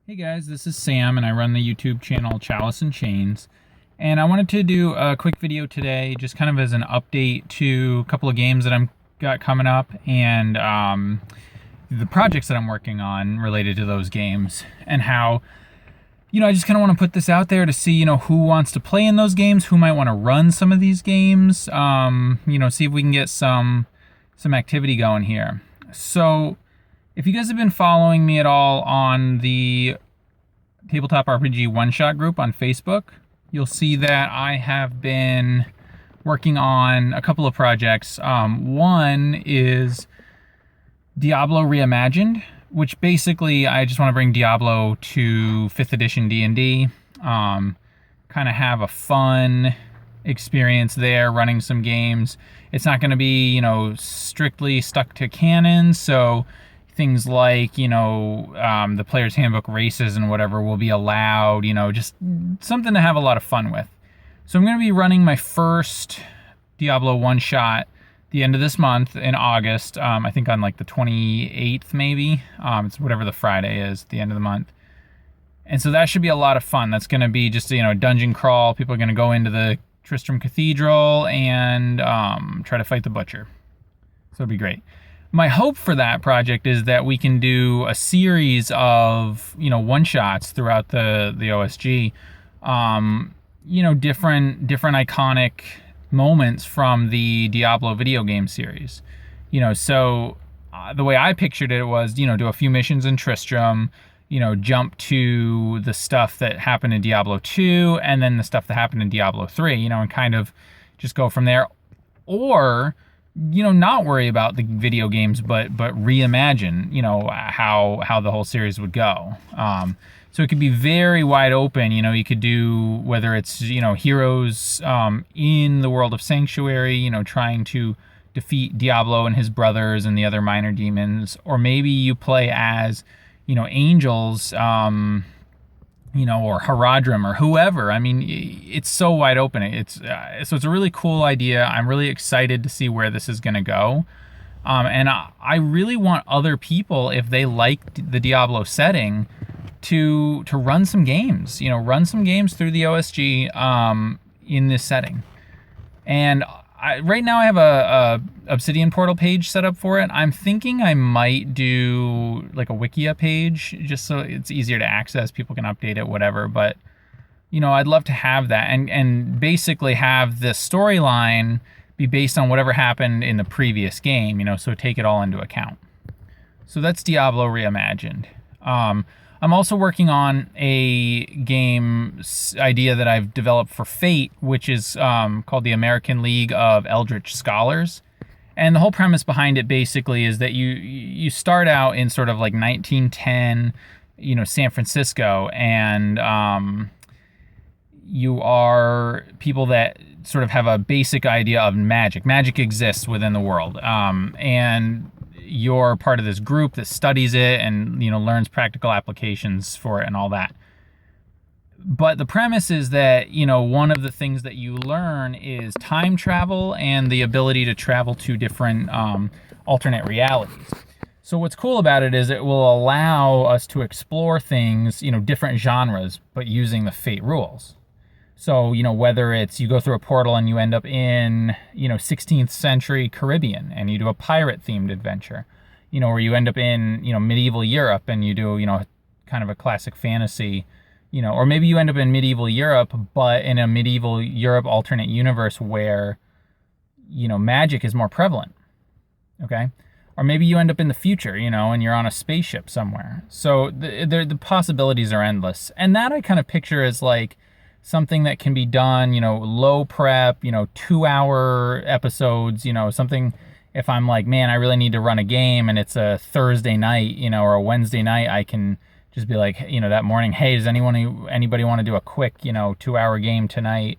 Hey guys, this is Sam and I run the YouTube channel Chalice and Chains. And I wanted to do a quick video today just kind of as an update to a couple of games that I'm got coming up and the projects that I'm working on related to those games and how, I just kind of want to put this out there to see, who wants to play in those games, who might want to run some of these games, see if we can get some activity going here. So if you guys have been following me at all on the Tabletop RPG one-shot group on Facebook, you'll see that I have been working on a couple of projects. One is Diablo Reimagined, which basically I just want to bring Diablo to 5th edition D&D, kind of have a fun experience there running some games. It's not going to be, strictly stuck to canon, so things like, the player's handbook races and whatever will be allowed, just something to have a lot of fun with. So I'm going to be running my first Diablo one-shot the end of this month in August, I think on like the 28th maybe. It's whatever the Friday is, the end of the month. And so that should be a lot of fun. That's going to be just, a dungeon crawl. People are going to go into the Tristram Cathedral and try to fight the Butcher. So it'll be great. My hope for that project is that we can do a series of, one-shots throughout the OSG, different iconic moments from the Diablo video game series. So the way I pictured it was, do a few missions in Tristram, jump to the stuff that happened in Diablo 2 and then the stuff that happened in Diablo 3, and kind of just go from there. Or not worry about the video games, but reimagine, how the whole series would go. So it could be very wide open. You could do, whether it's, heroes in the world of Sanctuary, trying to defeat Diablo and his brothers and the other minor demons, or maybe you play as, angels, or Haradrim or whoever. I mean, it's so wide open. So it's a really cool idea. I'm really excited to see where this is going to go. And I really want other people, if they like the Diablo setting, to run some games. Run some games through the OSG in this setting. And right now I have a Obsidian portal page set up for it. I'm thinking I might do like a Wikia page just so it's easier to access. People can update it, whatever. But, I'd love to have that and basically have the storyline be based on whatever happened in the previous game, so take it all into account. So that's Diablo Reimagined. I'm also working on a game idea that I've developed for Fate, which is called the American League of Eldritch Scholars. And the whole premise behind it basically is that you start out in sort of like 1910, San Francisco, and you are people that sort of have a basic idea of magic. Magic exists within the world, and you're part of this group that studies it and learns practical applications for it and all that. But the premise is that one of the things that you learn is time travel and the ability to travel to different alternate realities. So what's cool about it is it will allow us to explore things, different genres, but using the Fate rules. So, whether it's you go through a portal and you end up in, 16th century Caribbean and you do a pirate-themed adventure, or you end up in, medieval Europe and you do, kind of a classic fantasy, or maybe you end up in medieval Europe, but in a medieval Europe alternate universe where, magic is more prevalent, okay? Or maybe you end up in the future, and you're on a spaceship somewhere. So the possibilities are endless. And that I kind of picture as like, something that can be done, low prep, 2-hour episodes, something if I'm like, man, I really need to run a game and it's a Thursday night, or a Wednesday night, I can just be like, that morning, hey, does anybody want to do a quick, 2-hour game tonight?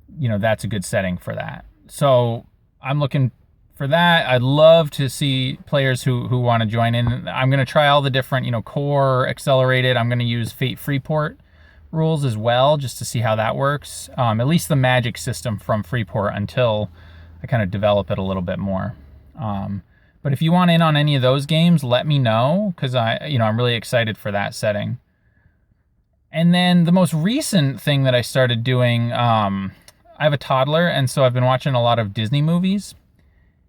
That's a good setting for that. So I'm looking for that. I'd love to see players who want to join in. I'm going to try all the different, core, accelerated. I'm going to use Fate Freeport rules as well, just to see how that works. At least the magic system from Freeport until I kind of develop it a little bit more. But if you want in on any of those games, let me know, because I'm really excited for that setting. And then the most recent thing that I started doing, I have a toddler, and so I've been watching a lot of Disney movies.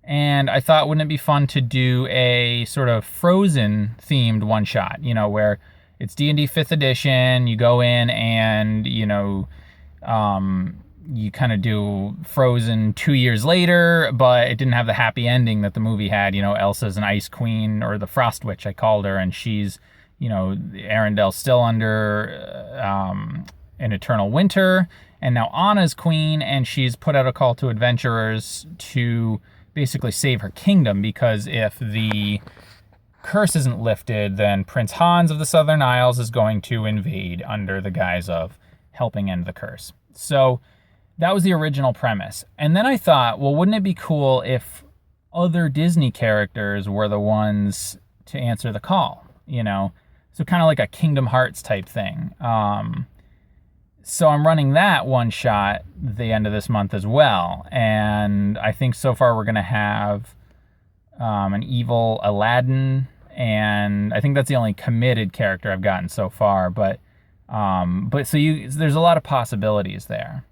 And I thought, wouldn't it be fun to do a sort of Frozen themed one shot, where it's D&D 5th edition, you go in and, you kind of do Frozen 2 years later, but it didn't have the happy ending that the movie had. Elsa's an ice queen, or the Frost Witch, I called her, and she's, Arendelle's still under an eternal winter, and now Anna's queen, and she's put out a call to adventurers to basically save her kingdom, because if the curse isn't lifted, then Prince Hans of the Southern Isles is going to invade under the guise of helping end the curse. So that was the original premise. And then I thought, well, wouldn't it be cool if other Disney characters were the ones to answer the call, So kind of like a Kingdom Hearts type thing. So I'm running that one shot the end of this month as well. And I think so far we're going to have an evil Aladdin. And I think that's the only committed character I've gotten so far. But there's a lot of possibilities there.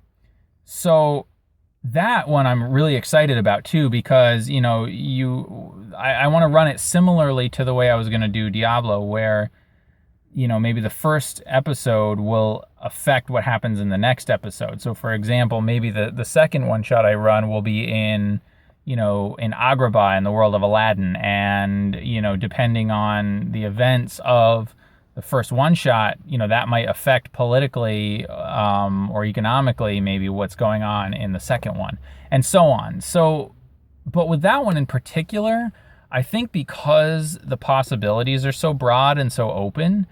So that one I'm really excited about too, because, I want to run it similarly to the way I was going to do Diablo, where, maybe the first episode will affect what happens in the next episode. So for example, maybe the second one shot I run will be in Agrabah, in the world of Aladdin. And, depending on the events of the first one shot, that might affect politically or economically maybe what's going on in the second one, and so on. So, but with that one in particular, I think because the possibilities are so broad and so open,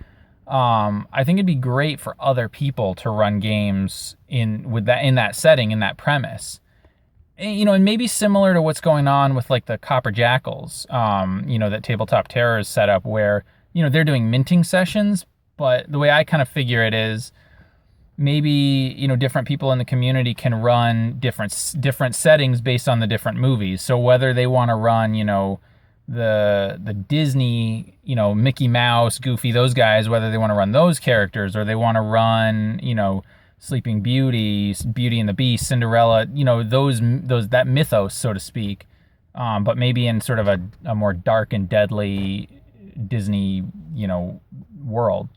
I think it'd be great for other people to run games in that setting, in that premise. And maybe similar to what's going on with like the Copper Jackals, that Tabletop Terror is set up, where, they're doing minting sessions, but the way I kind of figure it is maybe, different people in the community can run different settings based on the different movies. So whether they want to run, the Disney, Mickey Mouse, Goofy, those guys, whether they want to run those characters, or they want to run, Sleeping Beauty, Beauty and the Beast, Cinderella, those that mythos, so to speak, but maybe in sort of a more dark and deadly Disney, world.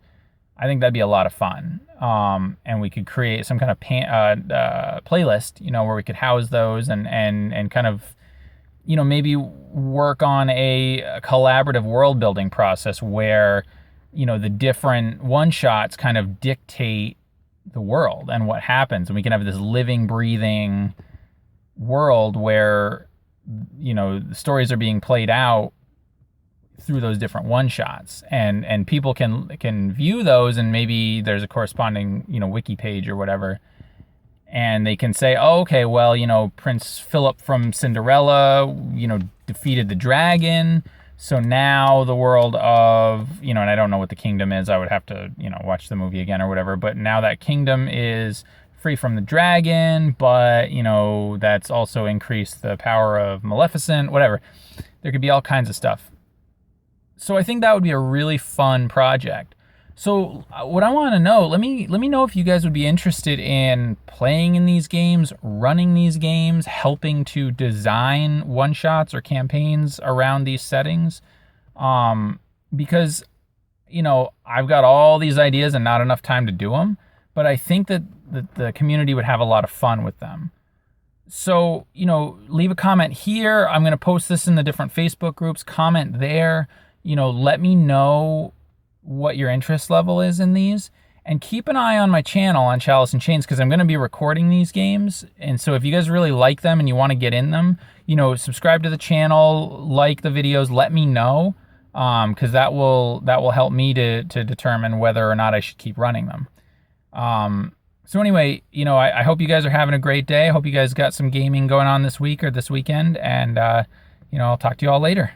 I think that'd be a lot of fun. And we could create some kind of playlist, where we could house those and kind of, maybe work on a collaborative world building process where, the different one shots kind of dictate the world and what happens. And we can have this living, breathing world where, the stories are being played out through those different one shots, and people can view those, and maybe there's a corresponding, wiki page or whatever, and they can say, oh, okay, well, Prince Philip from Cinderella, defeated the dragon. So now the world of, and I don't know what the kingdom is. I would have to, watch the movie again or whatever. But now that kingdom is free from the dragon, but, that's also increased the power of Maleficent, whatever. There could be all kinds of stuff. So I think that would be a really fun project. So what I want to know, let me know if you guys would be interested in playing in these games, running these games, helping to design one-shots or campaigns around these settings. Because, I've got all these ideas and not enough time to do them, but I think that the community would have a lot of fun with them. So, leave a comment here. I'm going to post this in the different Facebook groups. Comment there. Let me know what your interest level is in these, and keep an eye on my channel on Chalice and Chains, because I'm going to be recording these games. And so if you guys really like them and you want to get in them, subscribe to the channel, like the videos, let me know, because that will help me to determine whether or not I should keep running them. So anyway, I hope you guys are having a great day. I hope you guys got some gaming going on this week or this weekend, and I'll talk to you all later.